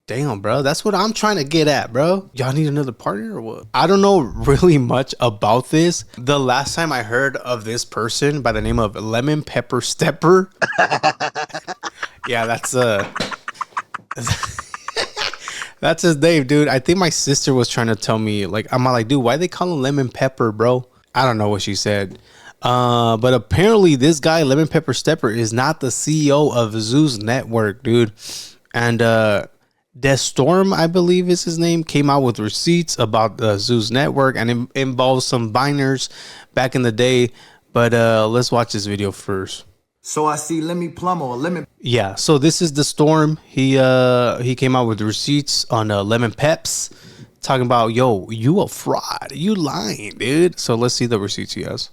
Damn, bro. That's what I'm trying to get at, bro. Y'all need another partner or what? I don't know really much about this. The last time I heard of this person by the name of Lemon Pepper Stepper. Yeah, that's that's his name, dude. I think my sister was trying to tell me, like, I'm like, dude, why they call him Lemon Pepper, bro? I don't know what she said. But apparently this guy, Lemon Pepper Stepper, is not the CEO of Zeus Network, dude. And DESTORM, I believe is his name, came out with receipts about the Zeus Network, and it involves some biners back in the day. But let's watch this video first. So I see Lemmy Plumber or Lemon. Yeah, so this is DESTORM. He came out with receipts on Lemon Peps, talking about, yo, you a fraud, you lying, dude. So let's see the receipts he has.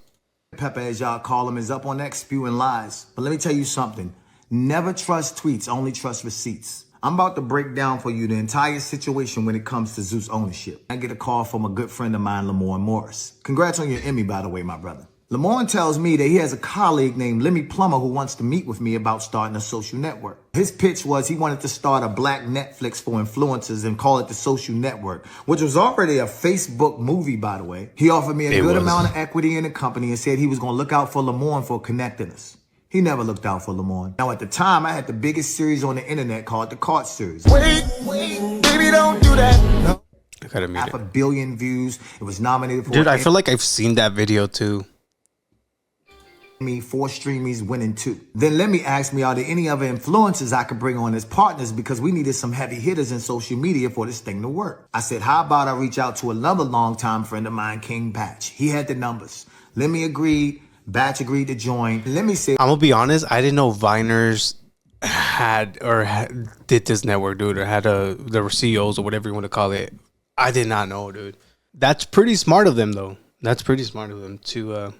Pepper, as y'all call him, is up on X spewing lies. But let me tell you something. Never trust tweets, only trust receipts. I'm about to break down for you the entire situation when it comes to Zeus ownership. I get a call from a good friend of mine, LEMMON Morris. Congrats on your Emmy, by the way, my brother. LEMMON tells me that he has a colleague named Lemmy Plumber who wants to meet with me about starting a social network. His pitch was he wanted to start a black Netflix for influencers and call it the Social Network, which was already a Facebook movie, by the way. He offered me a good amount of equity in the company and said he was going to look out for LEMMON for connecting us. He never looked out for LEMMON. Now, at the time, I had the biggest series on the internet called the Cart Series. Wait, baby, don't do that. No. I gotta meet it. 500 million views. It was nominated for... Dude, I feel like I've seen that video too. Me 4 streamies, winning 2. Then let me ask me, are there any other influencers I could bring on as partners, because we needed some heavy hitters in social media for this thing to work. I said, how about I reach out to another longtime friend of mine, King Batch. He had the numbers. Let me agreed. Batch agreed to join. Let me say, I'm gonna be honest, I didn't know Viners did this network, dude, or had the CEOs or whatever you want to call it. I did not know, dude. That's pretty smart of them, though. That's pretty smart of them to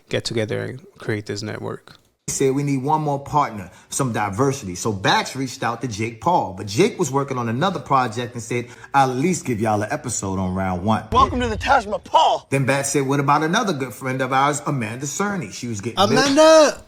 get together and create this network. He said we need one more partner, some diversity. So Batch reached out to Jake Paul, but Jake was working on another project and said, I'll at least give y'all an episode on round 1. Welcome to the Taj Mahal. Then Batch said, what about another good friend of ours, Amanda Cerny? She was getting Amanda!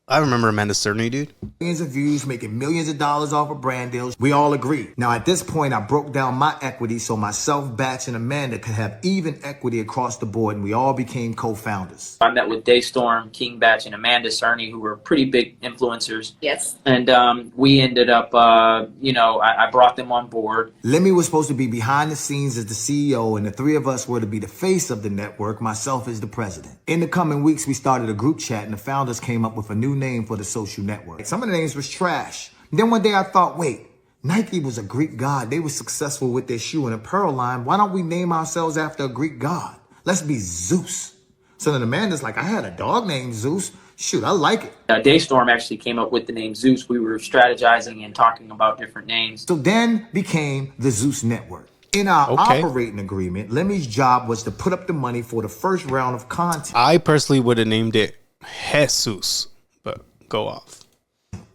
I remember Amanda Cerny, dude. Millions of views, making millions of dollars off of brand deals. We all agreed. Now, at this point, I broke down my equity so myself, Batch, and Amanda could have even equity across the board, and we all became co-founders. I met with DESTORM, King Batch, and Amanda Cerny, who were pretty big influencers. Yes. And we ended up, I brought them on board. Lemmy was supposed to be behind the scenes as the CEO, and the 3 of us were to be the face of the network, myself as the president. In the coming weeks, we started a group chat, and the founders came up with a new name for the social network. Some of the names was trash. Then one day I thought, wait, Nike was a Greek god. They were successful with their shoe and apparel line. Why don't we name ourselves after a Greek god? Let's be Zeus. So then Amanda's like, I had a dog named Zeus. Shoot, I like it. DESTORM actually came up with the name Zeus. We were strategizing and talking about different names. So then became the Zeus Network. In our operating agreement, Lemmy's job was to put up the money for the first round of content. I personally would have named it Jesus, but go off.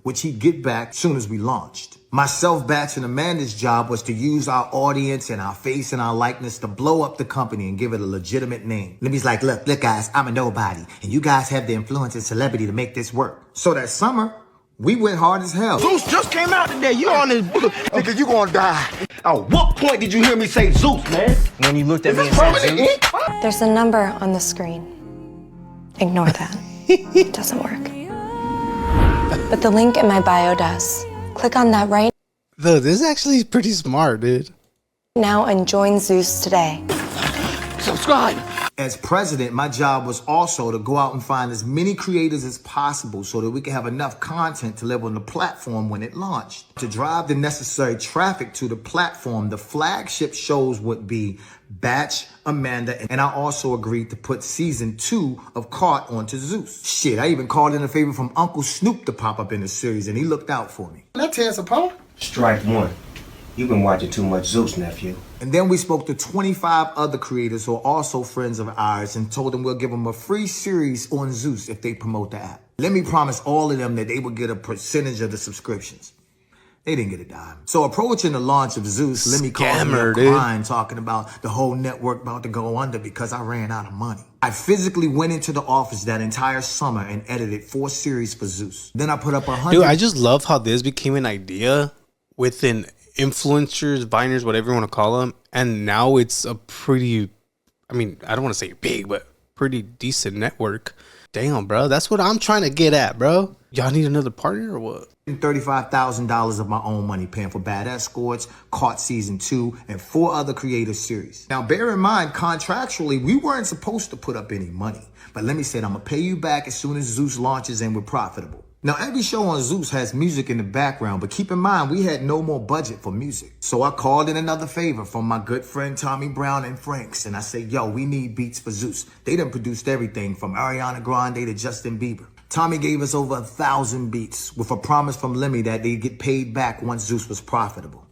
Which he'd get back soon as we launched. Myself, Batch, and Amanda's job was to use our audience and our face and our likeness to blow up the company and give it a legitimate name. Lemmy's like, look guys, I'm a nobody, and you guys have the influence and celebrity to make this work. So that summer, we went hard as hell. Zeus just came out today. You on this nigga, you gonna die. At what point did you hear me say Zeus, man? When you looked at me and said Zeus? There's a number on the screen. Ignore that. It doesn't work. But the link in my bio does. Click on that right This is actually pretty smart, dude. now and join Zeus today. Subscribe. As president, my job was also to go out and find as many creators as possible so that we could have enough content to live on the platform when it launched. To drive the necessary traffic to the platform, the flagship shows would be Batch, Amanda, and I also agreed to put season 2 of Cart onto Zeus. Shit, I even called in a favor from Uncle Snoop to pop up in the series, and he looked out for me. Let's tear some apart. Strike 1. You've been watching too much Zeus, nephew. And then we spoke to 25 other creators who are also friends of ours and told them we'll give them a free series on Zeus if they promote the app. Let me promise all of them that they would get a percentage of the subscriptions. They didn't get a dime. So approaching the launch of Zeus, let me call me up crying, talking about the whole network about to go under because I ran out of money. I physically went into the office that entire summer and edited 4 series for Zeus. Then I put up 100. Dude, I just love how this became an idea within influencers, viners, whatever you want to call them. And now it's a pretty, I mean, I don't want to say big, but pretty decent network. Damn, bro. That's what I'm trying to get at, bro. Y'all need another partner or what? $35,000 of my own money paying for Bad Escorts, Caught Season 2, and 4 other creative series. Now, bear in mind, contractually, we weren't supposed to put up any money. But let me say it, I'm going to pay you back as soon as Zeus launches and we're profitable. Now, every show on Zeus has music in the background, but keep in mind, we had no more budget for music. So I called in another favor from my good friend Tommy Brown and Franks, and I said, yo, we need beats for Zeus. They done produced everything from Ariana Grande to Justin Bieber. Tommy gave us over 1,000 beats with a promise from Lemmy that they'd get paid back once Zeus was profitable.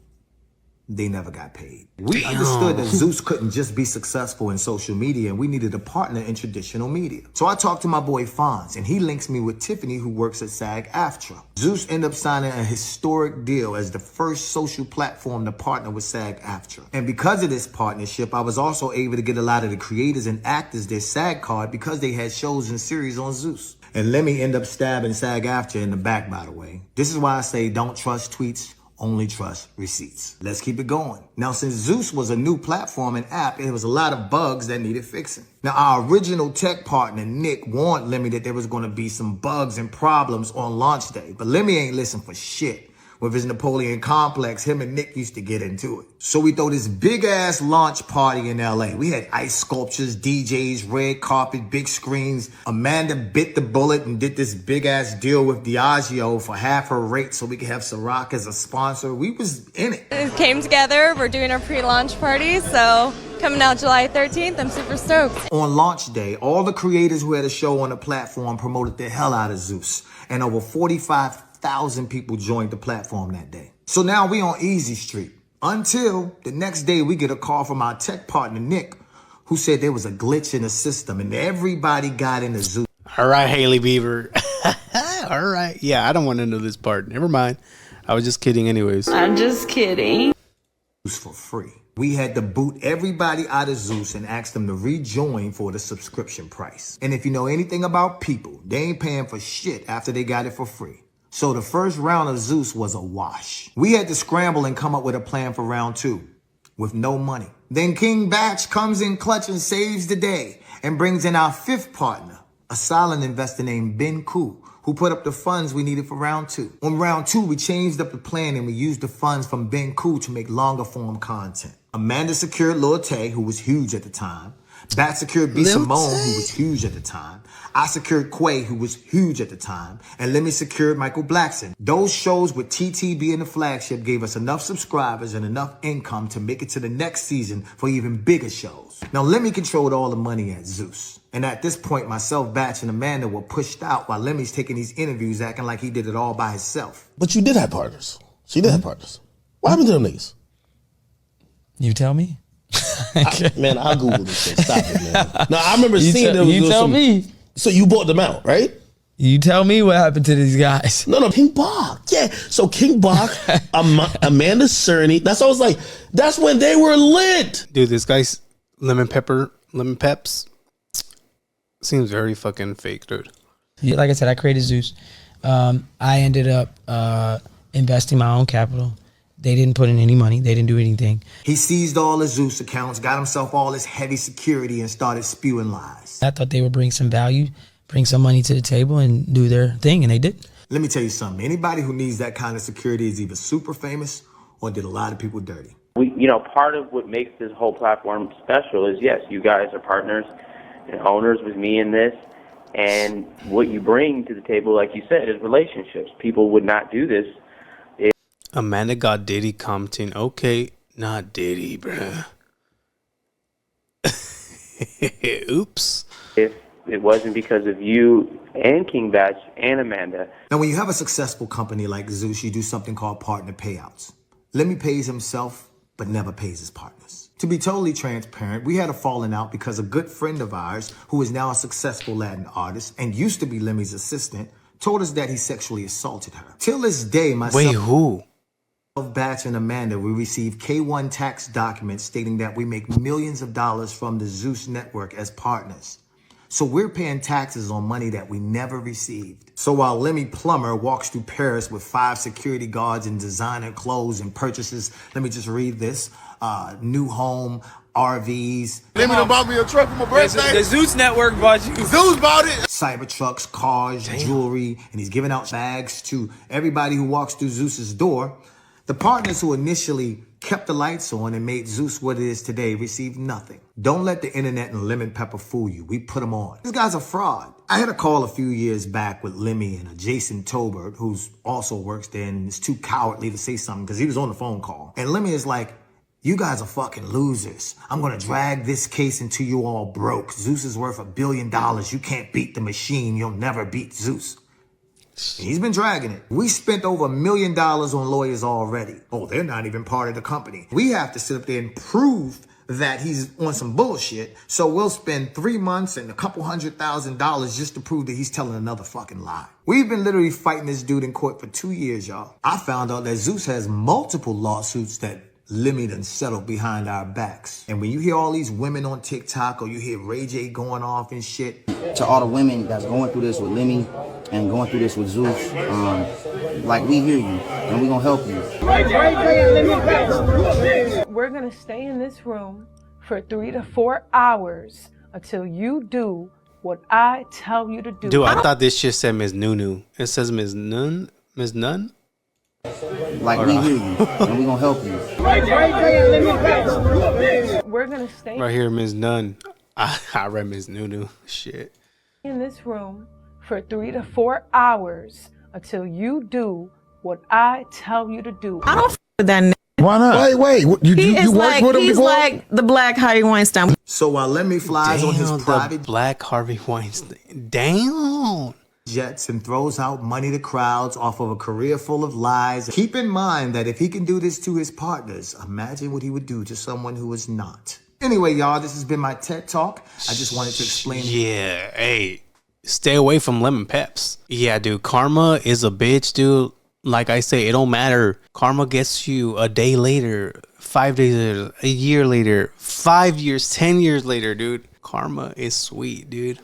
They never got paid. We understood that Zeus couldn't just be successful in social media, and we needed a partner in traditional media. So I talked to my boy Fonz, and he links me with Tiffany, who works at SAG-AFTRA. Zeus ended up signing a historic deal as the first social platform to partner with SAG-AFTRA. And because of this partnership, I was also able to get a lot of the creators and actors their SAG card because they had shows and series on Zeus. And let me end up stabbing SAG-AFTRA in the back, by the way. This is why I say don't trust tweets. Only trust receipts. Let's keep it going. Now, since Zeus was a new platform and app, there was a lot of bugs that needed fixing. Now, our original tech partner, Nick, warned Lemmy that there was going to be some bugs and problems on launch day. But Lemmy ain't listen for shit. With his Napoleon complex, him and Nick used to get into it. So we throw this big ass launch party in LA. We had ice sculptures, DJs, red carpet, big screens. Amanda bit the bullet and did this big ass deal with Diageo for half her rate so we could have Ciroc as a sponsor. We was in it. It came together. We're doing our pre-launch party, so coming out July 13th. I'm super stoked. On launch day, all the creators who had a show on the platform promoted the hell out of Zeus. And over 45,000 people joined the platform that day. So now we on Easy Street. Until the next day we get a call from our tech partner, Nick, who said there was a glitch in the system and everybody got into Zeus. All right, Haley Bieber. All right. Yeah, I don't want to know this part. Never mind. I was just kidding anyways. I'm just kidding. For free. We had to boot everybody out of Zeus and ask them to rejoin for the subscription price. And if you know anything about people, they ain't paying for shit after they got it for free. So the first round of Zeus was a wash. We had to scramble and come up with a plan for round 2 with no money. Then King Batch comes in clutch and saves the day and brings in our 5th partner, a silent investor named Ben Koo, who put up the funds we needed for round 2. On round 2, we changed up the plan and we used the funds from Ben Koo to make longer form content. Amanda secured Lil Tay, who was huge at the time. Bat secured B. Simone, who was huge at the time. I secured Quay, who was huge at the time. And Lemmy secured Michael Blackson. Those shows with TT being the flagship gave us enough subscribers and enough income to make it to the next season for even bigger shows. Now, Lemmy controlled all the money at Zeus. And at this point, myself, Batch, and Amanda were pushed out while Lemmy's taking these interviews acting like he did it all by himself. But you did have partners. She did have partners. What happened to them niggas? You tell me. Man, I'll Google this shit. Stop it, man. No, I remember seeing them. You tell me. So you bought them out, right? You tell me what happened to these guys. No, King Bach. Yeah. So King Bach, Amanda Cerny. That's I was like, that's when they were lit. Dude, this guy's Lemon Peps seems very fucking fake, dude. Yeah, like I said, I created Zeus. I ended up investing my own capital. They didn't put in any money. They didn't do anything. He seized all his Zeus accounts, got himself all this heavy security, and started spewing lies. I thought they would bring some value, bring some money to the table, and do their thing, and they did. Let me tell you something. Anybody who needs that kind of security is either super famous or did a lot of people dirty. Part of what makes this whole platform special is, yes, you guys are partners and owners with me in this. And what you bring to the table, like you said, is relationships. People would not do this. Amanda got Diddy commenting, okay, not Diddy, bruh. Oops. If it wasn't because of you and King Batch and Amanda. Now, when you have a successful company like Zeus, you do something called partner payouts. Lemmy pays himself, but never pays his partners. To be totally transparent, we had a falling out because a good friend of ours, who is now a successful Latin artist and used to be Lemmy's assistant, told us that he sexually assaulted her. Till this day, Wait, who? Batch and Amanda, we received K1 tax documents stating that we make millions of dollars from the Zeus Network as partners. So we're paying taxes on money that we never received. So while Lemmy Plumber walks through Paris with 5 security guards and designer clothes and purchases, let me just read this, new home, RVs. Lemmy done bought me a truck for my birthday. The Zeus Network bought you. Zeus bought it. Cybertrucks, cars, jewelry, and he's giving out bags to everybody who walks through Zeus's door. The partners who initially kept the lights on and made Zeus what it is today received nothing. Don't let the internet and Lemon Pepper fool you. We put them on. This guy's a fraud. I had a call a few years back with Lemmy and a Jason Tobert, who's also works there and is too cowardly to say something because he was on the phone call. And Lemmy is like, you guys are fucking losers. I'm gonna drag this case until you all broke. Zeus is worth $1 billion. You can't beat the machine. You'll never beat Zeus. And he's been dragging it. We spent over $1 million on lawyers already. Oh, they're not even part of the company. We have to sit up there and prove that he's on some bullshit. So we'll spend 3 months and a couple $100,000 just to prove that he's telling another fucking lie. We've been literally fighting this dude in court for 2 years, y'all. I found out that Zeus has multiple lawsuits that Lemmy done settled behind our backs. And when you hear all these women on TikTok or you hear Ray J going off and shit. To all the women that's going through this with Lemmy and going through this with Zeus, like, we hear you and we gonna help you. We're gonna stay in this room for 3 to 4 hours until you do what I tell you to do. Dude, I thought this shit said Ms. Nunu. It says Ms. Nun? Ms. Nun? Like, we hear you and we gonna help you. We're gonna stay Right here, Ms. Nun. I read Ms. Nunu. Shit. in this room for 3 to 4 hours until you do what I tell you to do. I don't f with that. Why not? Wait. You worked with him he's before? like the Black Harvey Weinstein. So while Lemmy flies on his private Black Harvey Weinstein. Damn. jets and throws out money to crowds off of a career full of lies, keep in mind that if he can do this to his partners, imagine what he would do to someone who is not. Anyway, y'all, this has been my TED Talk. I just wanted to explain. Yeah, hey, stay away from lemon peps. Yeah, dude, karma is a bitch, dude. Like I say, it don't matter. Karma gets you a day later, 5 days later, a year later, 5 years, 10 years later, dude. Karma is sweet, dude.